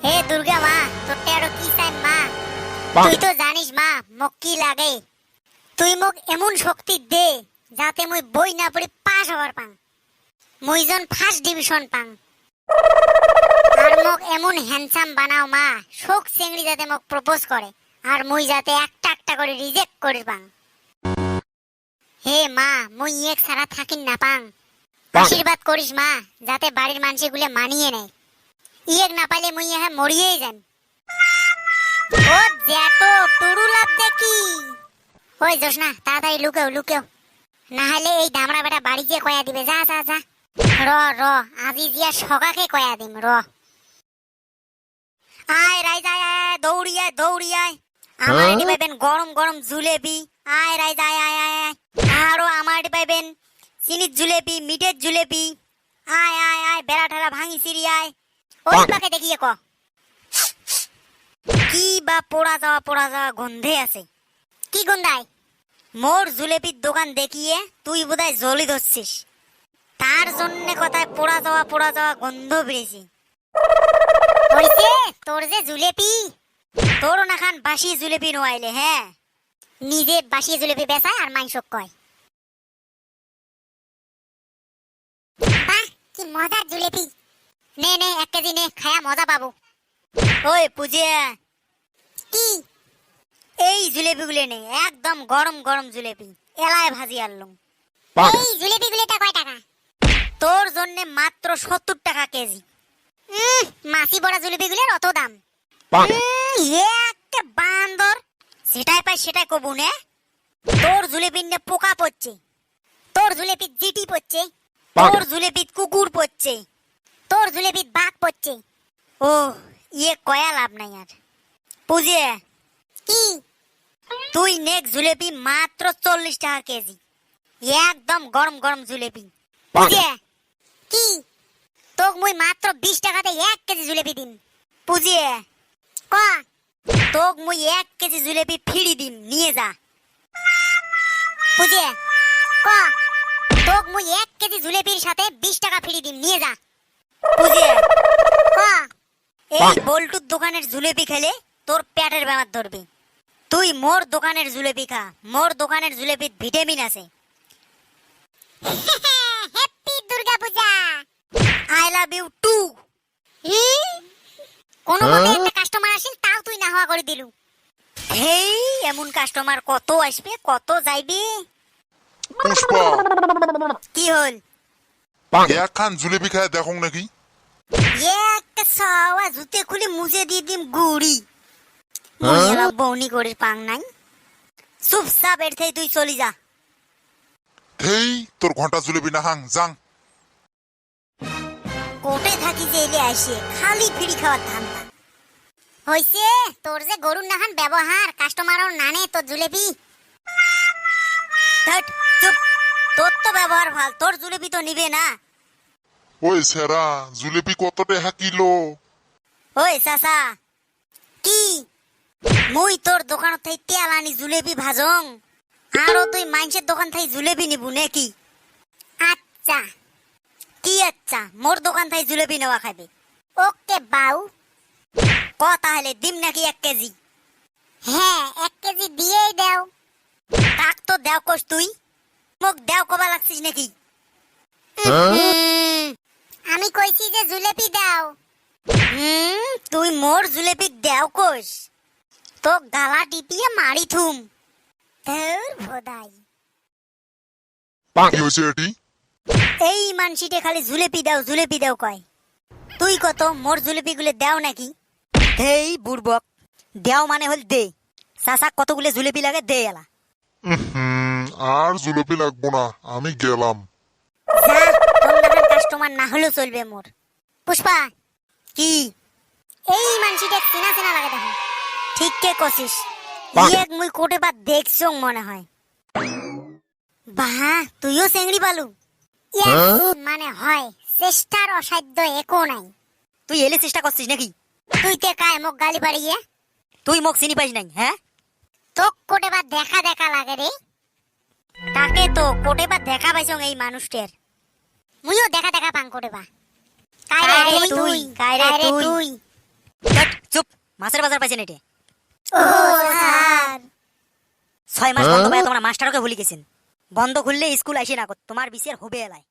হে দুর্গা মা, তোরটা আরো কি চাই মা? তুই তো জানিস মা মোক কি লাগে। তুই মোক এমন শক্তি দে যাতে মুই বই না পড়ি পাস হবার পাং, মুই জন ফার্স্ট ডিভিশন পাং। আর মোক এমন হ্যান্ডসাম বানাও মা, শোক চেংড়ি যাতে মোক প্রপোজ করে আর মুই যাতে একটা একটা করে রিজেক্ট করে পাং। হে মা, মুই এক সারা থাকিন না পাং। আশীর্বাদ করিস মা যাতে বাড়ির মানুষগুলো মানিয়ে নেয়। ইয়েক না পাইলে মুই এহে মরিয়েই যান। ও জ্যাটো টুরু লাভ দেখি। ওই যাস না, তাড়াতাড়ি লুকেও লুকেও, না হলে এই দামড়া বেটা বাড়ি গিয়ে কয়া দিবে। যা যা যা, র র আজি জিয়া সকাকে কয়া দিম র। আয় রাই যায়, আয় দৌড়ি আয় দৌড়ি আয়। আমার এটি পাইবেন গরম গরম জুলেবি। আয় রাই যায়, আয় আয় আয়। আরো আমার এটি পাইবেন চিনির জুলেবি, মিঠের জুলেবি। আয় আয় আয়, বেড়া ঠেলা ভাঙি সিঁড়ি আয়। ওই পাকে দেখিয়ে ক কি বা পোড়া যাওয়া গন্ধে আছে। কি গন্ধায়? মোর জুলেপির দোকান দেখিয়ে তুই বোধহয় জলি ধরছিস, তার জন্য কথায় পোড়া যাওয়া গন্ধ বেরিয়েছি। হইছে তোর যে জুলেপি, তোর না খান বাসি জুলেপি নোয়াইলে। হ্যাঁ, নিজে বাসি জুলেপি বেচায় আর মাংস কয়। বাহ কি মজার জুলেপি। নে নে 1 কেজি নে, খায়া মজা পাবো। ওই পুজিয়া, কি এই জুলেপি গুলো নে, একদম গরম গরম জুলেপি, এলায় ভাজি আনলুম। এই জুলেপি গুলোটা কয় টাকা? তোর জন্য মাত্র 70 টাকা কেজি। মাছি বড়া জুলেপি গুলোর অত দাম? একটা বান্দর সেটাই পাই সেটাই কবু নে। তোর জুলেপির নে পোকা পড়ছে, তোর জুলেপির জিটি পড়ছে, তোর জুলেপির কুকুর পড়ছে, তোর জুলেপির বাঘ পড়ছে। ও ইয়ে কয়া লাভ নাই আর। পুজে কি, তুই নেক জুলেপি মাত্র 40 টাকা কেজি, একদম গরম গরম জুলেপি। পুজে কি, তোক মুই মাত্র 20 টাকাতে 1 কেজি জুলেপি দিন। পুজে ক, তোক মুই 1 কেজি জুলেপি ফ্রি দিন, নিয়ে যা। পুজে ক, তোক মুই 1 কেজি জুলেপির সাথে 20 টাকা ফ্রি দিন, নিয়ে যা। পুজে ক, এই বল্টুর দোকানের জুলেপি খেলে তোর পেটের বেমার ধরবে। তুই মোর দোকানের জুলেপি খা, মোর দোকানের জুলেপির ভিটামিন আছে। Happy Durga Puja. I love you too. কোন মতে একটা কাস্টমার আসিল, তাও তুই না হওয়া করে দিলু। হেই এমন কাস্টমার কত আসবে কত যাইবে। পুষ্পা, কি হল? একখান জুলেপি খায় দেখো নাকি? একটা সাওয়া জুতে খুলে মুছে দিয়ে দিম গুড়ি। মুইলা বউনি করে পাং নাই। চুপচাপ এর থেকে তুই চলি যা। হেই তোর ঘন্টা জুলেপি না হাং যাং। কোটে থাকি যে এলে আসে খালি ফিরি খাওয়ার ধান্দা। হইছে তোর যে গরুর নাখান ব্যবহার, কাস্টমারও নানে তোর জুলেপি। চুপ, তোর তো ব্যবহার ভাল, তোর জুলেপি তো নিবে না। ওই সেরা জুলেপি কত টাকা কিলো? ওই চাচা, কি মুই তোর দোকান থেকে তেল আনি জুলেপি ভাজং, আরো তুই মানুষের দোকান থেকে জুলেপি নিবু নাকি? আচ্ছা কি আচ্ছা, মোর দোকান থেকে জুলেপি নেওয়া খাবে। ওকে বাউ, ক তাহলে দিম নাকি 1 কেজি? হ্যাঁ 1 কেজি দিয়েই দাও। কাক তো দেও কস তুই, মোক দেও কবা লাগছিস নাকি? আমি কইছি যে জুলেপি দাও। তুই মোর জুলেপি দেও কস, তো গালা টিপিয়ে মারি থুম। তোর ভোদাই কি হয়েছে এটি? এই মানসিটে খালি জুলেপি দাও কয়। তুই কত মোর জুলেপি গুলো দেও নাকি? এই বুড়বক, দেও মানে হল দে। চাচা কতগুলো জুলেপি লাগে দে এলা। আর জুলেপি লাগবো না, আমি গেলাম। যা, তোর নাখান কাস্টমার না হলেও চলবে মোর। পুষ্পা কি, এই মানসিটে চেনা চেনা লাগে দেখো। ঠিক কে কছিস, এক মুই কোটে বা দেখছং মনে হয়। বাহ তুইও চেংড়ি পালু। মানে হয় চেষ্টার অসাধ্য একো নাই। তুই এলে চেষ্টা করছিস নাকি? তুই তে কায় মোক গালি পাড়িয়ে? তুই মোক চিনি পাইস নাই? হ্যাঁ, তোক কোটে বা দেখা দেখা লাগে রে। তাকে তো কোটে বা দেখা পাইছং এই মানুষটার। মুইও দেখা দেখা পাং কোটে বা। কায়রে তুই, কায়রে তুই। ধ্যাৎ, চুপ, মাছের বাজার পাইছেন এটি। ও স্যার 6 মাস বন্ধ পায় তোমরা মাস্টারকে ভুলে গেছেন। বন্ধ খুললে স্কুল আসি না, তোমার বিসির হবে এলাই।